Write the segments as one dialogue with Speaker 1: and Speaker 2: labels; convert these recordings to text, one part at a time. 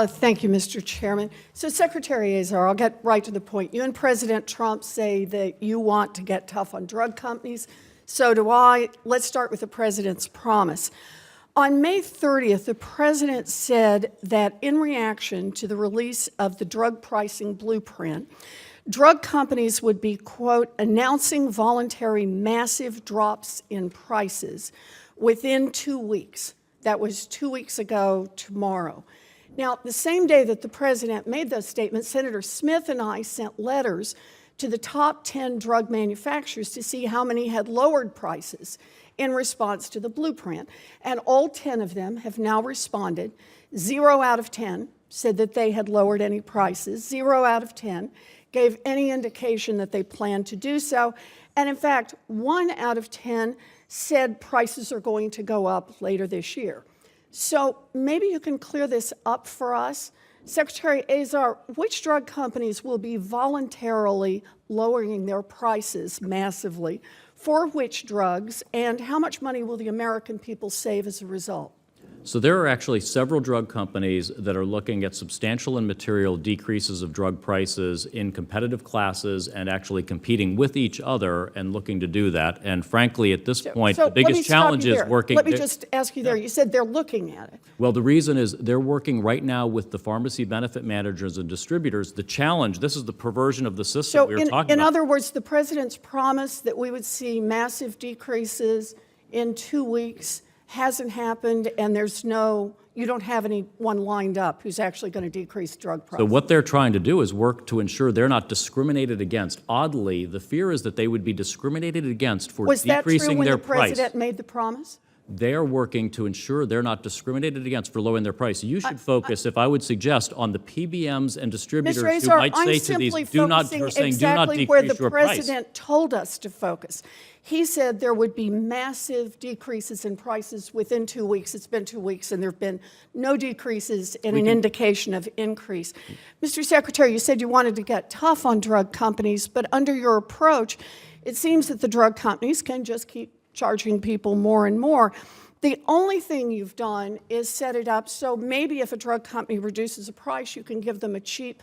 Speaker 1: Thank you, Mr. Chairman. So, Secretary Azar, I'll get right to the point. You and President Trump say that you want to get tough on drug companies. So do I. Let's start with the president's promise. On May 30th, the president said that in reaction to the release of the drug pricing blueprint, drug companies would be, quote, announcing voluntary massive drops in prices within 2 weeks. That was 2 weeks ago tomorrow. Now, the same day that the president made those statements, Senator Smith and I sent letters to the top 10 drug manufacturers to see how many had lowered prices in response to the blueprint. And all 10 of them have now responded. 0 out of 10 said that they had lowered any prices. 0 out of 10 gave any indication that they planned to do so. And in fact, 1 out of 10 said prices are going to go up later this year. So maybe you can clear this up for us. Secretary Azar, which drug companies will be voluntarily lowering their prices massively? For which drugs? And how much money will the American people save as a result?
Speaker 2: So there are actually several drug companies that are looking at substantial and material decreases of drug prices in competitive classes and actually competing with each other and looking to do that. And frankly, at this point, the biggest challenge is working.
Speaker 1: Let me just ask you there. You said they're looking at it.
Speaker 2: Well, the reason is they're working right now with the pharmacy benefit managers and distributors. The challenge, this is the perversion of the system we were talking about.
Speaker 1: In other words, the president's promise that we would see massive decreases in 2 weeks hasn't happened, and you don't have anyone lined up who's actually going to decrease drug prices.
Speaker 2: So what they're trying to do is work to ensure they're not discriminated against. Oddly, the fear is that they would be discriminated against for decreasing their price.
Speaker 1: Was that true when the president made the promise?
Speaker 2: They are working to ensure they're not discriminated against for lowering their price. You should focus, if I would suggest, on the PBMs and distributors who might say to these, do not decrease your price.
Speaker 1: Exactly where the president told us to focus. He said there would be massive decreases in prices within 2 weeks. It's been 2 weeks, and there have been no decreases and an indication of increase. Mr. Secretary, you said you wanted to get tough on drug companies, but under your approach, it seems that the drug companies can just keep charging people more and more. The only thing you've done is set it up so maybe if a drug company reduces a price, you can give them a cheap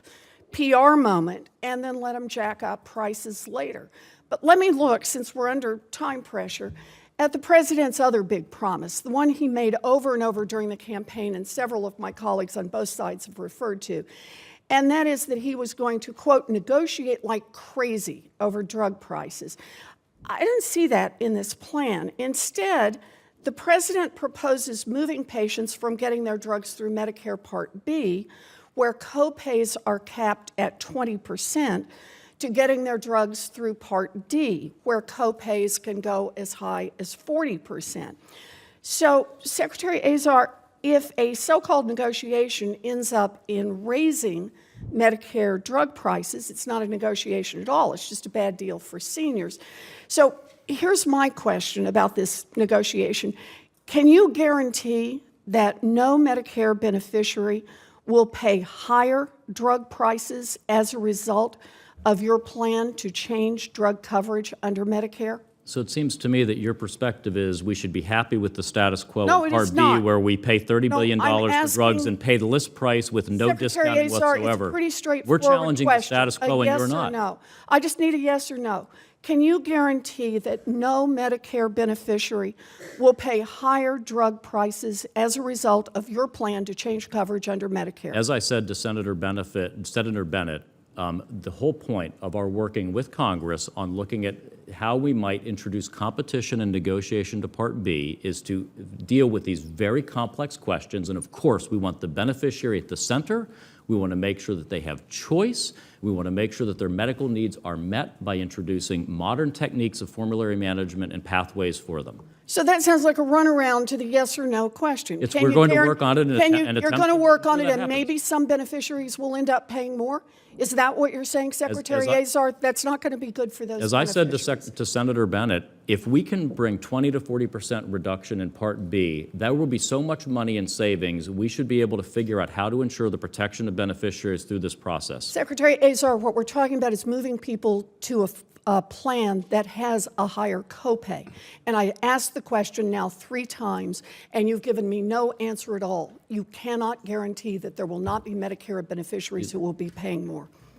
Speaker 1: PR moment and then let them jack up prices later. But let me look, since we're under time pressure, at the president's other big promise, the one he made over and over during the campaign, and several of my colleagues on both sides have referred to, and that is that he was going to, quote, negotiate like crazy over drug prices. I didn't see that in this plan. Instead, the president proposes moving patients from getting their drugs through Medicare Part B, where copays are capped at 20%, to getting their drugs through Part D, where copays can go as high as 40%. So, Secretary Azar, if a so-called negotiation ends up in raising Medicare drug prices, it's not a negotiation at all. It's just a bad deal for seniors. So here's my question about this negotiation. Can you guarantee that no Medicare beneficiary will pay higher drug prices as a result of your plan to change drug coverage under Medicare?
Speaker 2: So it seems to me that your perspective is we should be happy with the status quo of Part B, where we pay $30 billion for drugs and pay the list price with no discount whatsoever.
Speaker 1: It's a pretty straightforward
Speaker 2: We're challenging
Speaker 1: question.
Speaker 2: the status quo, and you're not.
Speaker 1: Yes or no? I just need a yes or no. Can you guarantee that no Medicare beneficiary will pay higher drug prices as a result of your plan to change coverage under Medicare?
Speaker 2: As I said to Senator Bennett, the whole point of our working with Congress on looking at how we might introduce competition and negotiation to Part B is to deal with these very complex questions. And of course, we want the beneficiary at the center. We want to make sure that they have choice. We want to make sure that their medical needs are met by introducing modern techniques of formulary management and pathways for them.
Speaker 1: So that sounds like a runaround to the yes or no question.
Speaker 2: We're going to work on it
Speaker 1: You're going to work on it, and maybe some beneficiaries will end up paying more? Is that what you're saying, Secretary Azar? That's not going to be good for those
Speaker 2: As I said to Senator Bennett, If we can bring 20 to 40% reduction in Part B, that will be so much money in savings, we should be able to figure out how to ensure the protection of beneficiaries through this process.
Speaker 1: Secretary Azar, what we're talking about is moving people to a plan that has a higher copay. And I asked the question now 3 times, and you've given me no answer at all. You cannot guarantee that there will not be Medicare beneficiaries who will be paying more.